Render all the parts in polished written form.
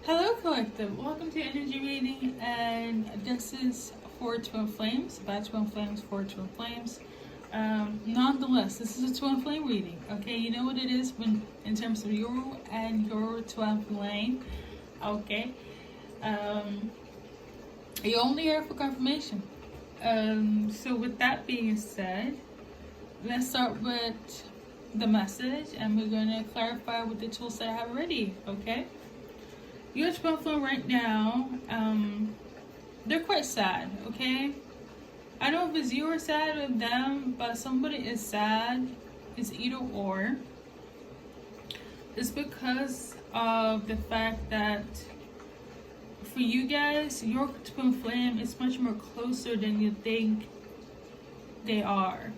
Hello, Collective. Welcome to Energy Reading, and this is for Twin Flames, by Twin Flames for Twin Flames. Nonetheless, this is a Twin Flame reading. Okay, you know what it is when in terms of you and your Twin Flame. Okay, you're only here for confirmation. So with that being said, let's start with the message, and we're gonna clarify with the tools that I have ready. Okay. Your Twin Flame right now, they're quite sad, okay? I don't know if it's you or sad with them, but somebody is sad. It's either or. It's because of the fact that for you guys, your Twin Flame is much more closer than you think they are.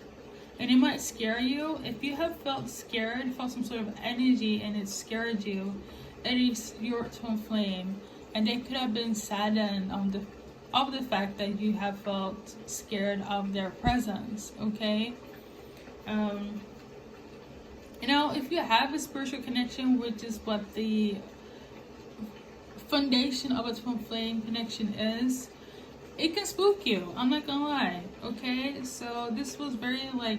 And it might scare you. If you have felt scared, felt some sort of energy and it scared you, it is your Twin Flame, and they could have been saddened of the fact that you have felt scared of their presence. Okay, you know, if you have a spiritual connection, which is what the foundation of a Twin Flame connection is, it can spook you. I'm not gonna lie. Okay, so this was very like,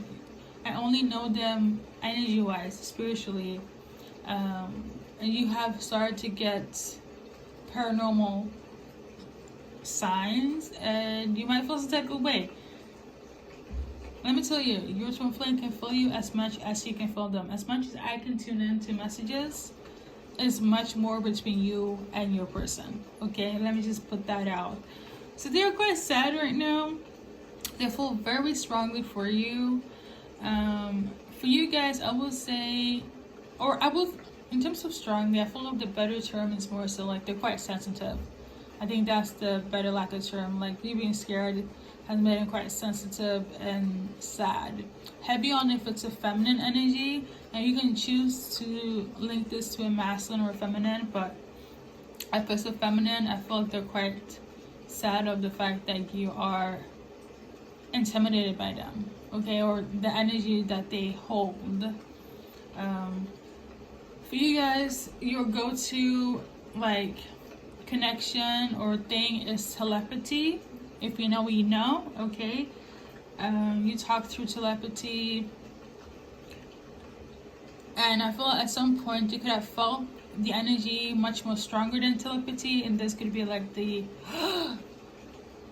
I only know them energy wise, spiritually. And you have started to get paranormal signs, and you might feel some type of way. Let me tell you, your Twin Flame can feel you as much as you can feel them. As much as I can tune into messages, it's much more between you and your person. Okay, let me just put that out. So they're quite sad right now. They feel very strongly for you. For you guys, I will say, or I will. In terms of strongly, I feel like the better term is more so like they're quite sensitive. I think that's the better lack of term. Like you being scared has made them quite sensitive and sad. Heavy on if it's a feminine energy, and you can choose to link this to a masculine or a feminine, but if it's a feminine, I feel like they're quite sad of the fact that you are intimidated by them, okay, or the energy that they hold. For you guys, your go-to like connection or thing is telepathy. If you know what you know, okay. You talk through telepathy, and I feel like at some point you could have felt the energy much more stronger than telepathy, and this could be like the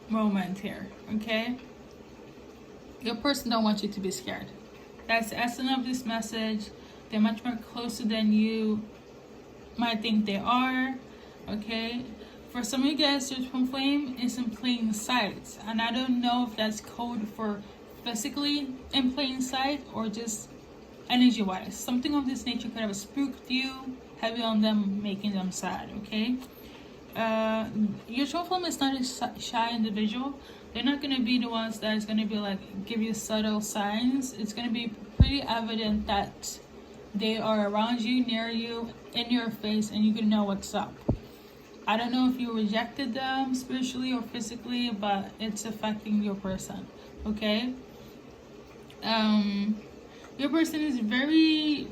moment here, okay. Your person don't want you to be scared. That's the essence of this message. They're much more closer than you might think they are, okay? For some of you guys, your Twin Flame is in plain sight. And I don't know if that's code for physically in plain sight or just energy-wise. Something of this nature could have spooked you, heavy on them, making them sad, okay? Your Twin Flame is not a shy individual. They're not going to be the ones that is going to be like, give you subtle signs. It's going to be pretty evident that they are around you, near you, in your face, and you can know what's up. I don't know if you rejected them spiritually or physically, but it's affecting your person, okay? Your person is very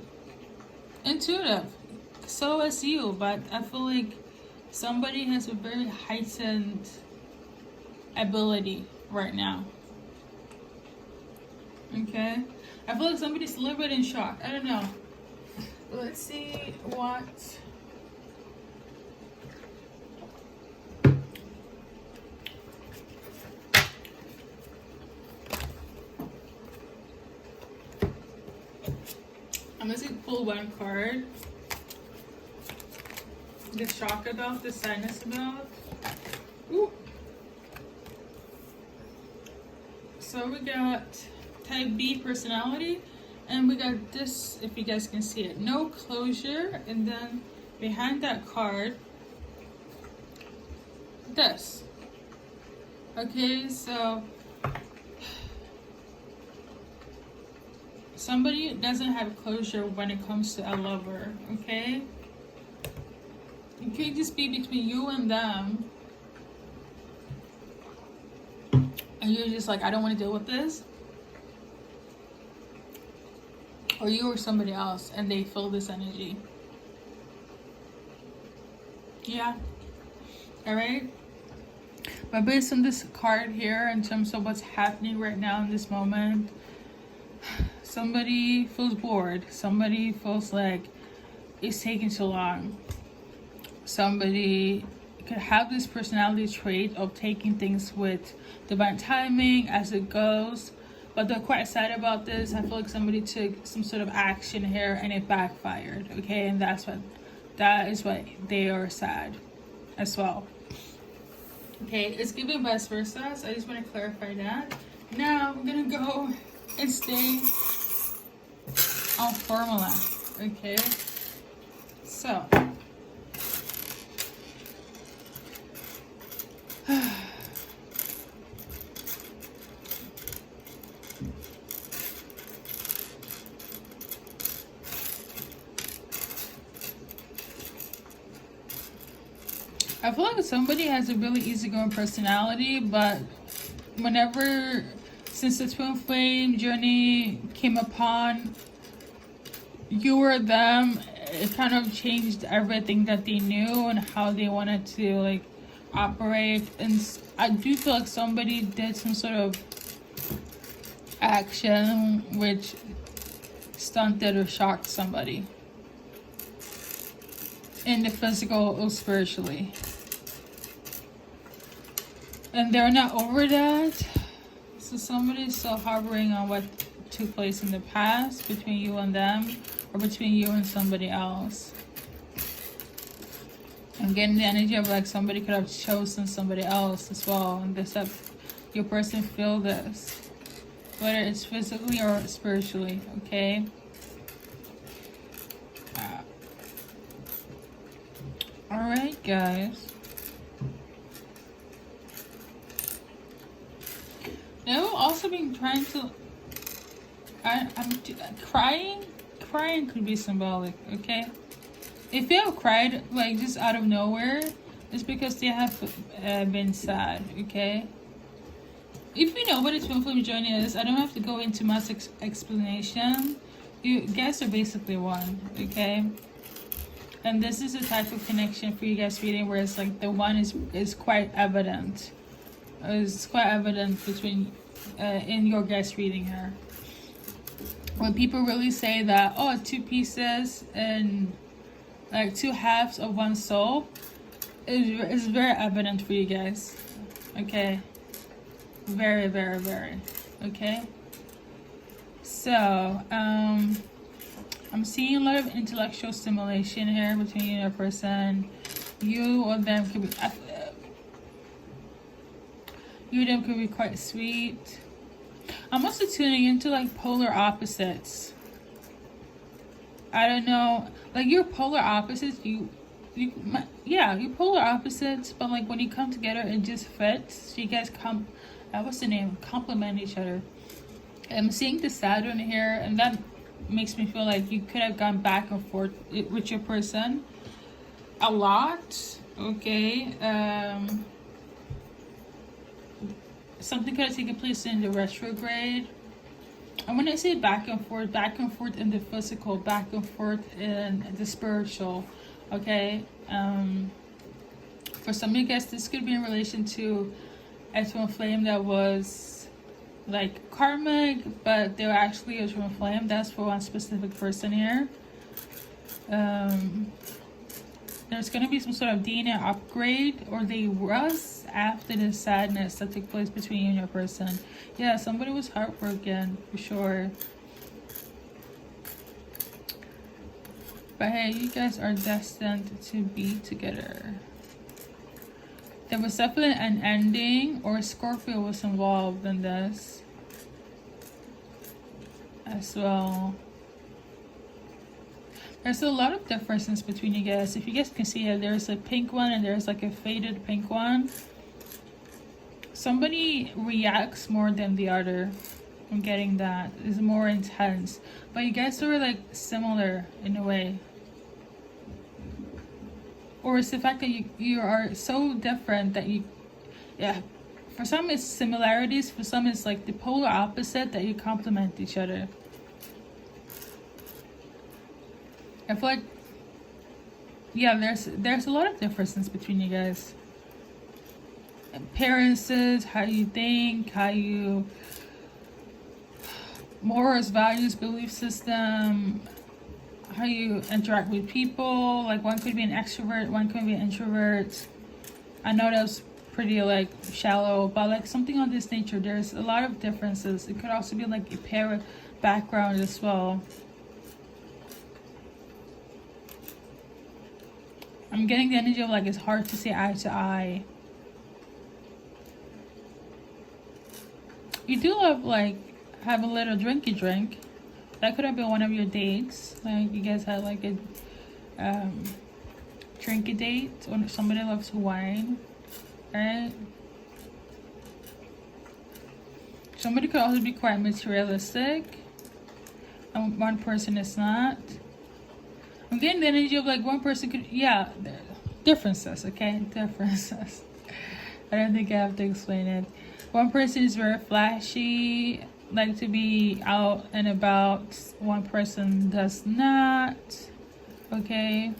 intuitive, so is you, but I feel like somebody has a very heightened ability right now, okay? I feel like somebody's a little bit in shock. I don't know. Let's see what I'm going to pull one card. The shock about, the sadness about. Ooh. So we got type B personality. And we got this, if you guys can see it, no closure. And then behind that card, this. Okay, so somebody doesn't have closure when it comes to a lover, okay? It could just be between you and them. And you're just like, I don't want to deal with this. Or you or somebody else, and they feel this energy. Yeah. All right. But based on this card here, in terms of what's happening right now in this moment, somebody feels bored. Somebody feels like it's taking too long. Somebody could have this personality trait of taking things with divine timing as it goes. But they're quite sad about this. I feel like somebody took some sort of action here and it backfired. Okay, and that is why they are sad as well. Okay, it's giving vice versa, so I just want to clarify that. Now I'm gonna go and stay on formula. Okay, so I feel like somebody has a really easygoing personality, but since the twin flame journey came upon you or them, it kind of changed everything that they knew and how they wanted to like operate. And I do feel like somebody did some sort of action which stunted or shocked somebody in the physical or spiritually. And they're not over that. So somebody's still hovering on what took place in the past between you and them, or between you and somebody else. I'm getting the energy of like somebody could have chosen somebody else as well, and this up your person feel this, whether it's physically or spiritually. Okay. All right, guys. Now I've also been trying to. I'm crying. Crying could be symbolic. Okay. If you have cried like just out of nowhere, it's because they have been sad. Okay. If you know what a twin flame journey is, I don't have to go into much explanation. You guys are basically one. Okay. And this is a type of connection for you guys reading where it's like the one is quite evident. It's quite evident between in your guys reading here. When people really say that, oh, two pieces and like two halves of one soul, is very evident for you guys. Okay. Very, very, very. Okay. So, I'm seeing a lot of intellectual stimulation here between you and your person. You or them could be, you and them could be quite sweet. I'm also tuning into like polar opposites. I don't know, like you're polar opposites. You're polar opposites, but like when you come together, it just fits. So you guys complement each other. I'm seeing the Saturn here, and that makes me feel like you could have gone back and forth with your person a lot. Okay. Something could have taken place in the retrograde. And when I say back and forth in the physical, back and forth in the spiritual. Okay. For some of you guys, this could be in relation to a twin flame that was like karmic, but they were actually a twin flame. That's for one specific person here. There's going to be some sort of DNA upgrade, or they rust after the sadness that took place between you and your person. Yeah, somebody was heartbroken for sure. But hey, you guys are destined to be together. There was definitely an ending, or Scorpio was involved in this as well. There's a lot of differences between you guys. If you guys can see it, there's a pink one and there's like a faded pink one. Somebody reacts more than the other. I'm getting that. It's more intense. But you guys are like similar in a way. Or it's the fact that you are so different that for some it's similarities, for some it's like the polar opposite that you complement each other. I feel like yeah, there's a lot of differences between you guys. Appearances, how you think, how you morals, values, belief system, how you interact with people. Like one could be an extrovert, one could be an introvert. I know that was pretty like shallow, but like something on this nature. There's a lot of differences. It could also be like a pair background as well. I'm getting the energy of like it's hard to see eye to eye. You do love like have a little drinky drink. That could have been one of your dates. Like you guys had like a drinky date, or somebody loves wine, right? Somebody could also be quite materialistic, and one person is not. I'm getting the energy of like one person could, yeah, differences, okay? Differences. I don't think I have to explain it. One person is very flashy, like to be out and about. One person does not, okay?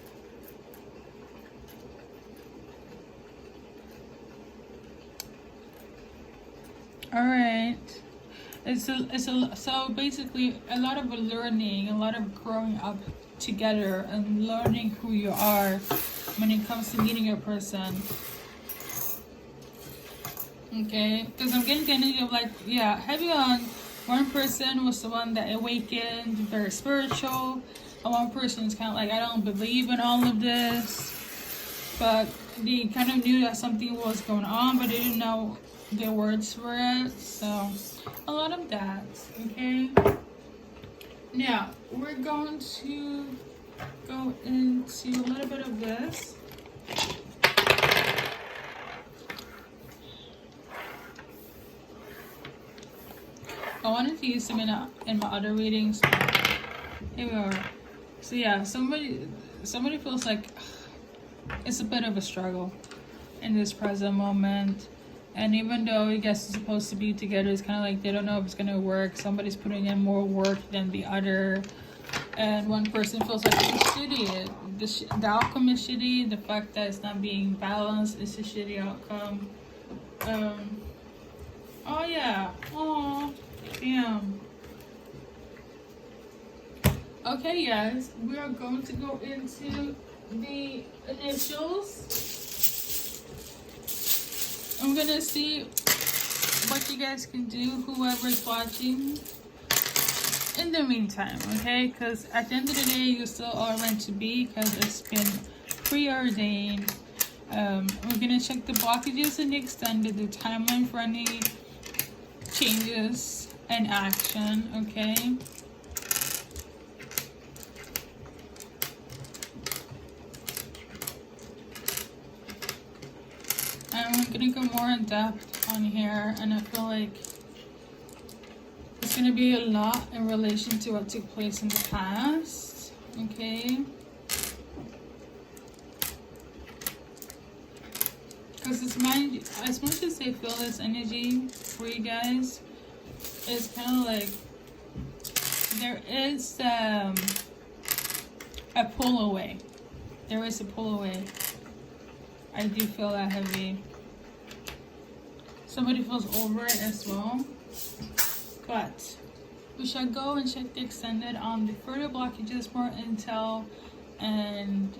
All right. So basically a lot of learning, a lot of growing up together and learning who you are when it comes to meeting a person. Okay, because I'm getting the energy of like, yeah, heavy on one person was the one that awakened, very spiritual, and one person is kind of like, I don't believe in all of this, but they kind of knew that something was going on, but they didn't know the words for it. So a lot of that. Okay, now we're going to go into a little bit of this. I wanted to use them in my other readings. Here we are. So yeah, somebody feels like it's a bit of a struggle in this present moment. And even though you guys are supposed to be together, it's kind of like they don't know if it's going to work. Somebody's putting in more work than the other. And one person feels like it's shitty. The outcome is shitty. The fact that it's not being balanced is a shitty outcome. Oh yeah. Oh, damn. Okay, guys. We are going to go into the initials. I'm gonna see what you guys can do, whoever's watching, in the meantime, okay? Because at the end of the day, you still are meant to be, because it's been preordained. We're gonna check the blockages and the extended, the timeline for any changes and action, okay? And we're gonna go more in depth on here, and I feel like it's gonna be a lot in relation to what took place in the past, okay? Because as much as they feel this energy for you guys, it's kind of like there is a pull away. There is a pull away. I do feel that heavy. Somebody feels over it as well. But we shall go and check the extended on the further blockages, more intel, and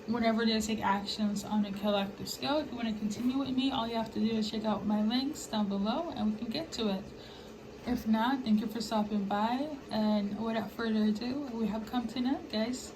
whenever they take actions on a collective scale. If you want to continue with me, all you have to do is check out my links down below and we can get to it. If not, thank you for stopping by, and without further ado, we have come to an end, guys.